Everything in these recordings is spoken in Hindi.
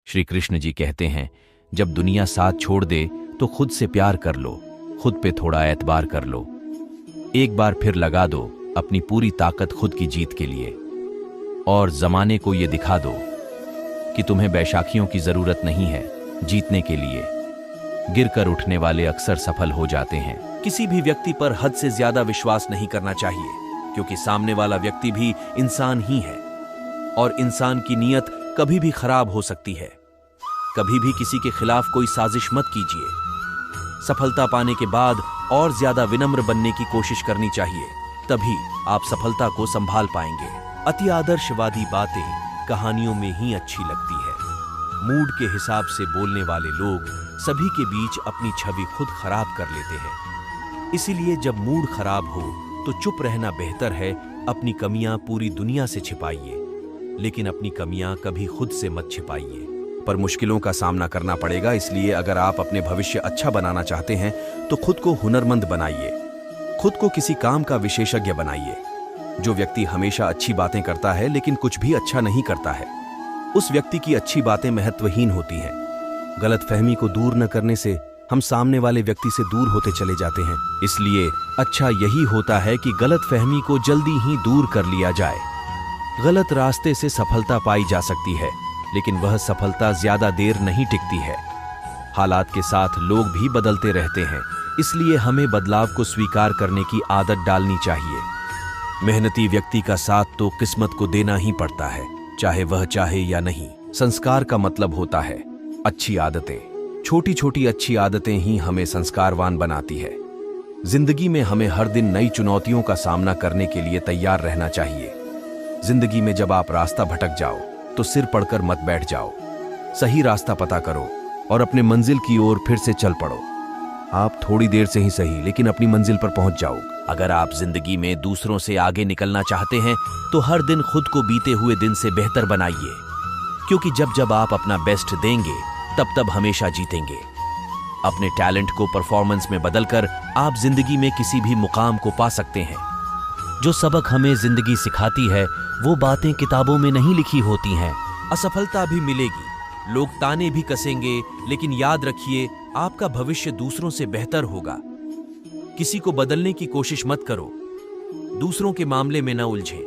श्री कृष्ण जी कहते हैं, जब दुनिया साथ छोड़ दे तो खुद से प्यार कर लो, खुद पे थोड़ा एतबार कर लो। एक बार फिर लगा दो अपनी पूरी ताकत खुद की जीत के लिए और जमाने को ये दिखा दो कि तुम्हें बैशाखियों की जरूरत नहीं है जीतने के लिए। गिरकर उठने वाले अक्सर सफल हो जाते हैं। किसी भी व्यक्ति पर हद से ज्यादा विश्वास नहीं करना चाहिए, क्योंकि सामने वाला व्यक्ति भी इंसान ही है और इंसान की नीयत कभी भी खराब हो सकती है। कभी भी किसी के खिलाफ कोई साजिश मत कीजिए। सफलता पाने के बाद और ज्यादा विनम्र बनने की कोशिश करनी चाहिए, तभी आप सफलता को संभाल पाएंगे। अति आदर्शवादी बातें कहानियों में ही अच्छी लगती है। मूड के हिसाब से बोलने वाले लोग सभी के बीच अपनी छवि खुद खराब कर लेते हैं। इसीलिए जब मूड खराब हो तो चुप रहना बेहतर है। अपनी कमियां पूरी दुनिया से छिपाइए, लेकिन अपनी कमियां कभी खुद से मत छिपाइए। पर मुश्किलों का सामना करना पड़ेगा, इसलिए अगर आप अपने भविष्य अच्छा बनाना चाहते हैं तो खुद को हुनरमंद बनाइए, खुद को किसी काम का विशेषज्ञ बनाइए। जो व्यक्ति हमेशा अच्छी बातें करता है लेकिन कुछ भी अच्छा नहीं करता है, उस व्यक्ति की अच्छी बातें महत्वहीन होती हैं। गलतफहमी को दूर न करने से हम सामने वाले व्यक्ति से दूर होते चले जाते हैं। इसलिए अच्छा यही होता है कि गलतफहमी को जल्दी ही दूर कर लिया जाए। गलत रास्ते से सफलता पाई जा सकती है, लेकिन वह सफलता ज्यादा देर नहीं टिकती है। हालात के साथ लोग भी बदलते रहते हैं, इसलिए हमें बदलाव को स्वीकार करने की आदत डालनी चाहिए। मेहनती व्यक्ति का साथ तो किस्मत को देना ही पड़ता है, चाहे वह चाहे या नहीं। संस्कार का मतलब होता है अच्छी आदतें। छोटी छोटी अच्छी आदतें ही हमें संस्कारवान बनाती है। जिंदगी में हमें हर दिन नई चुनौतियों का सामना करने के लिए तैयार रहना चाहिए। जिंदगी में जब आप रास्ता भटक जाओ तो सिर पड़कर मत बैठ जाओ। सही रास्ता पता करो और अपने मंजिल की ओर फिर से चल पड़ो। आप थोड़ी देर से ही सही, लेकिन अपनी मंजिल पर पहुंच जाओ। अगर आप जिंदगी में दूसरों से आगे निकलना चाहते हैं तो हर दिन खुद को बीते हुए दिन से बेहतर बनाइए, क्योंकि जब जब आप अपना बेस्ट देंगे तब तब हमेशा जीतेंगे। अपने टैलेंट को परफॉर्मेंस में बदलकर आप जिंदगी में किसी भी मुकाम को पा सकते हैं। जो सबक हमें जिंदगी सिखाती है वो बातें किताबों में नहीं लिखी होती हैं। असफलता भी मिलेगी, लोग ताने भी कसेंगे, लेकिन याद रखिए आपका भविष्य दूसरों से बेहतर होगा। किसी को बदलने की कोशिश मत करो, दूसरों के मामले में न उलझे।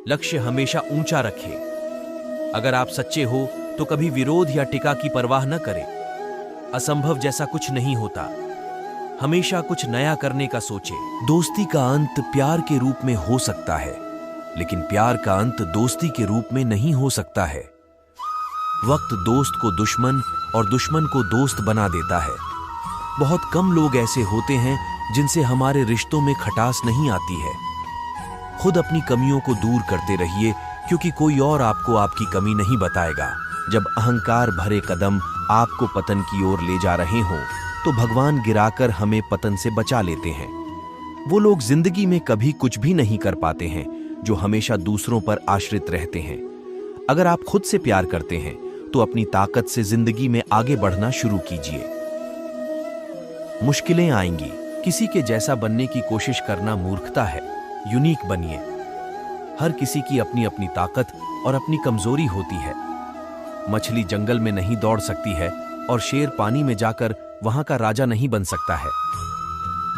लक्ष्य हमेशा ऊंचा रखें। अगर आप सच्चे हो तो कभी विरोध या टिका की परवाह न करें। असंभव जैसा कुछ नहीं होता। हमेशा कुछ नया करने का सोचें। दोस्ती का अंत प्यार के रूप में हो सकता है, लेकिन प्यार का अंत दोस्ती के रूप में नहीं हो सकता है। वक्त दोस्त को दुश्मन और दुश्मन को दोस्त बना देता है। बहुत कम लोग ऐसे होते हैं जिनसे हमारे रिश्तों में खटास नहीं आती है। खुद अपनी कमियों को दूर करते रहिए, क्योंकि कोई और आपको आपकी कमी नहीं बताएगा। जब अहंकार भरे कदम आपको पतन की ओर ले जा रहे हों तो भगवान गिराकर हमें पतन से बचा लेते हैं। वो लोग जिंदगी में कभी कुछ भी नहीं कर पाते हैं जो हमेशा दूसरों पर आश्रित रहते हैं। अगर आप खुद से प्यार करते हैं तो अपनी ताकत से जिंदगी में आगे बढ़ना शुरू कीजिए। मुश्किलें आएंगी, किसी के जैसा बनने की कोशिश करना मूर्खता है। यूनिक बनिए। हर किसी की अपनी अपनी ताकत और अपनी कमजोरी होती है। मछली जंगल में नहीं दौड़ सकती है और शेर पानी में जाकर वहां का राजा नहीं बन सकता है।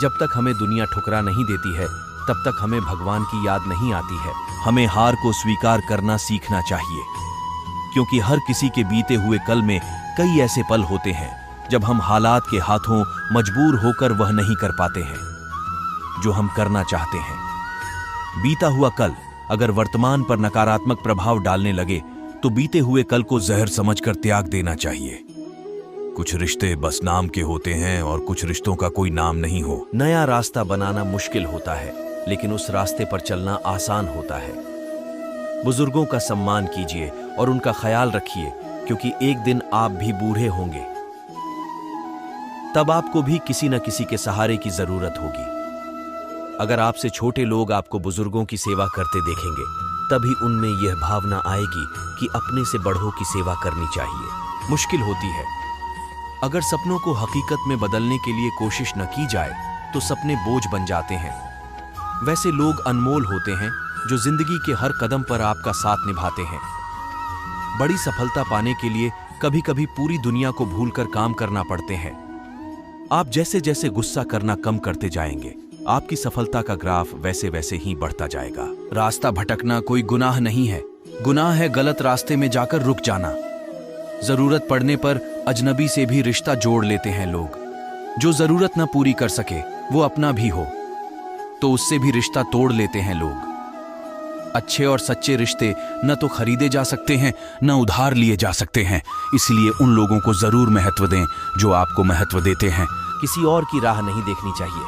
जब तक हमें दुनिया ठुकरा नहीं देती है तब तक हमें भगवान की याद नहीं आती है। हमें हार को स्वीकार करना सीखना चाहिए, क्योंकि हर किसी के बीते हुए कल में कई ऐसे पल होते हैं जब हम हालात के हाथों मजबूर होकर वह नहीं कर पाते हैं जो हम करना चाहते हैं। बीता हुआ कल अगर वर्तमान पर नकारात्मक प्रभाव डालने लगे तो बीते हुए कल को जहर समझकर त्याग देना चाहिए। कुछ रिश्ते बस नाम के होते हैं और कुछ रिश्तों का कोई नाम नहीं हो। नया रास्ता बनाना मुश्किल होता है, लेकिन उस रास्ते पर चलना आसान होता है। बुजुर्गों का सम्मान कीजिए और उनका ख्याल रखिए, क्योंकि एक दिन आप भी बूढ़े होंगे। तब आपको भी किसी न किसी के सहारे की जरूरत होगी। अगर आपसे छोटे लोग आपको बुजुर्गों की सेवा करते देखेंगे, तभी उनमें यह भावना आएगी कि अपने से बड़ों की सेवा करनी चाहिए। मुश्किल होती है। अगर सपनों को हकीकत में बदलने के लिए कोशिश न की जाए तो सपने बोझ बन जाते हैं। वैसे लोग अनमोल होते हैं जो जिंदगी के हर कदम पर आपका साथ निभाते हैं। बड़ी सफलता पाने के लिए कभी कभी पूरी दुनिया को भूलकर काम करना पड़ते हैं। आप जैसे जैसे गुस्सा करना कम करते जाएंगे, आपकी सफलता का ग्राफ वैसे वैसे ही बढ़ता जाएगा। रास्ता भटकना कोई गुनाह नहीं है, गुनाह है गलत रास्ते में जाकर रुक जाना। जरूरत पड़ने पर अजनबी से भी रिश्ता जोड़ लेते हैं लोग। जो जरूरत ना पूरी कर सके, वो अपना भी हो, तो उससे भी रिश्ता तोड़ लेते हैं लोग। अच्छे और सच्चे रिश्ते न तो खरीदे जा सकते हैं, न उधार लिए जा सकते हैं। इसलिए उन लोगों को जरूर महत्व दें जो आपको महत्व देते हैं। किसी और की राह नहीं देखनी चाहिए।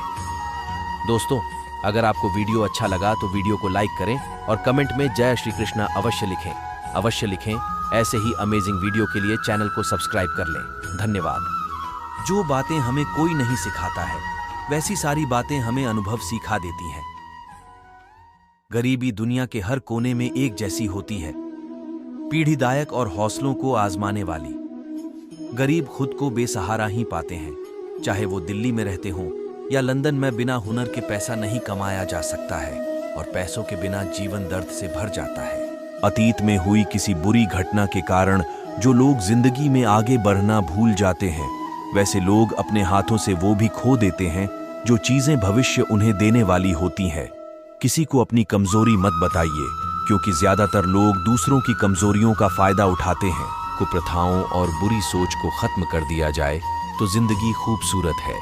दोस्तों, अगर आपको वीडियो अच्छा लगा तो वीडियो को लाइक करें और कमेंट में जय श्री कृष्णा अवश्य लिखें। अवश्य लिखें। ऐसे ही अमेजिंग वीडियो के लिए चैनल को सब्सक्राइब कर लें। धन्यवाद। जो बातें हमें कोई नहीं सिखाता है, वैसी सारी बातें हमें अनुभव सिखा देती हैं। गरीबी दुनिया के हर कोने में एक जैसी होती है, पीढ़ीदायक और हौसलों को आजमाने वाली। गरीब खुद को बेसहारा ही पाते हैं, चाहे वो दिल्ली में रहते हों या लंदन में। बिना हुनर के पैसा नहीं कमाया जा सकता है और पैसों के बिना जीवन दर्द से भर जाता है। अतीत में हुई किसी बुरी घटना के कारण जो लोग जिंदगी में आगे बढ़ना भूल जाते हैं, वैसे लोग अपने हाथों से वो भी खो देते हैं जो चीजें भविष्य उन्हें देने वाली होती हैं। किसी को अपनी कमजोरी मत बताइए, क्योंकि ज्यादातर लोग दूसरों की कमजोरियों का फायदा उठाते हैं। कुप्रथाओं और बुरी सोच को खत्म कर दिया जाए तो जिंदगी खूबसूरत है।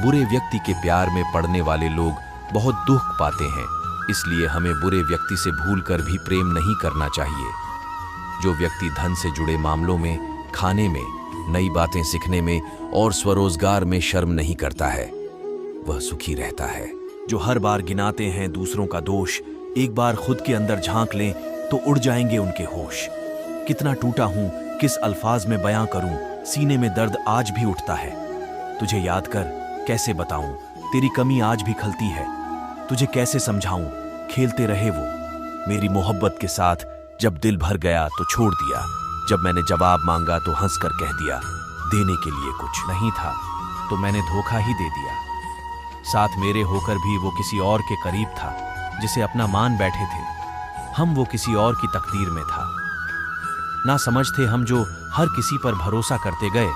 बुरे व्यक्ति के प्यार में पड़ने वाले लोग बहुत दुख पाते हैं, इसलिए हमें बुरे व्यक्ति से भूलकर भी प्रेम नहीं करना चाहिए। जो व्यक्ति धन से जुड़े मामलों में, खाने में, नई बातें सीखने में और स्वरोजगार में शर्म नहीं करता है, वह सुखी रहता है। जो हर बार गिनाते हैं दूसरों का दोष, एक बार खुद के अंदर झांक लें तो उड़ जाएंगे उनके होश। कितना टूटा हूं, किस अल्फाज में बयां करूं, सीने में दर्द आज भी उठता है। तुझे याद कर कैसे बताऊं, तेरी कमी आज भी खलती है। तुझे कैसे समझाऊं, खेलते रहे वो मेरी मोहब्बत के साथ। जब दिल भर गया तो छोड़ दिया, जब मैंने जवाब मांगा तो हंसकर कह दिया, देने के लिए कुछ नहीं था तो मैंने धोखा ही दे दिया। साथ मेरे होकर भी वो किसी और के करीब था, जिसे अपना मान बैठे थे हम, वो किसी और की तकदीर में था। ना समझ थे हम जो हर किसी पर भरोसा करते गए।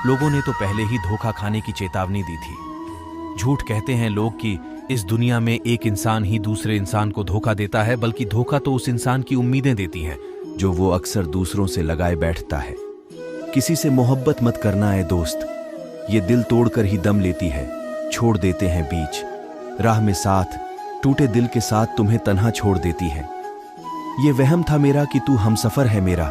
लोगों ने तो पहले ही धोखा खाने की चेतावनी दी थी। झूठ कहते हैं लोग कि इस दुनिया में एक इंसान ही दूसरे इंसान को धोखा देता है, बल्कि धोखा तो उस इंसान की उम्मीदें देती हैं जो वो अक्सर दूसरों से लगाए बैठता है। किसी से मोहब्बत मत करना है दोस्त, ये दिल तोड़कर ही दम लेती है। छोड़ देते हैं बीच राह में साथ, टूटे दिल के साथ तुम्हें तन्हा छोड़ देती है। ये वहम था मेरा कि तू हमसफर है मेरा,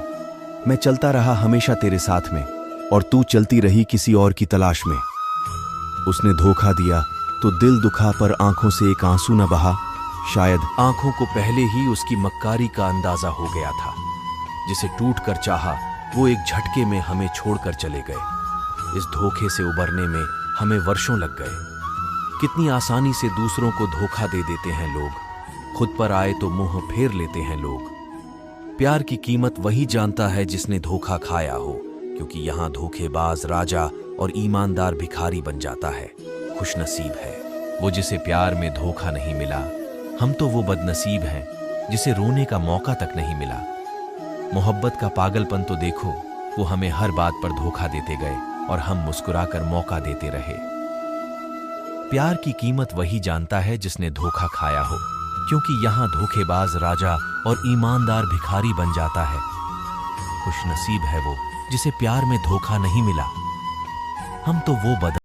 मैं चलता रहा हमेशा तेरे साथ में और तू चलती रही किसी और की तलाश में। उसने धोखा दिया तो दिल दुखा पर आंखों से एक आंसू न बहा। शायद आंखों को पहले ही उसकी मक्कारी का अंदाजा हो गया था। जिसे टूट कर चाहा वो एक झटके में हमें छोड़कर चले गए। इस धोखे से उबरने में हमें वर्षों लग गए। कितनी आसानी से दूसरों को धोखा दे देते हैं लोग, खुद पर आए तो मुंह फेर लेते हैं लोग। प्यार की कीमत वही जानता है जिसने धोखा खाया हो, क्योंकि यहाँ धोखेबाज राजा और ईमानदार भिखारी बन जाता है। खुशनसीब है वो जिसे प्यार में धोखा नहीं मिला। हम तो वो बदनसीब हैं जिसे रोने का मौका तक नहीं मिला। मोहब्बत का पागलपन तो देखो, वो हमें हर बात पर धोखा देते गए और हम मुस्कुराकर मौका देते रहे। प्यार की कीमत वही जानता है जिसने धोखा खाया हो, क्योंकि यहाँ धोखेबाज राजा और ईमानदार भिखारी बन जाता है। खुशनसीब है वो जिसे प्यार में धोखा नहीं मिला। हम तो वो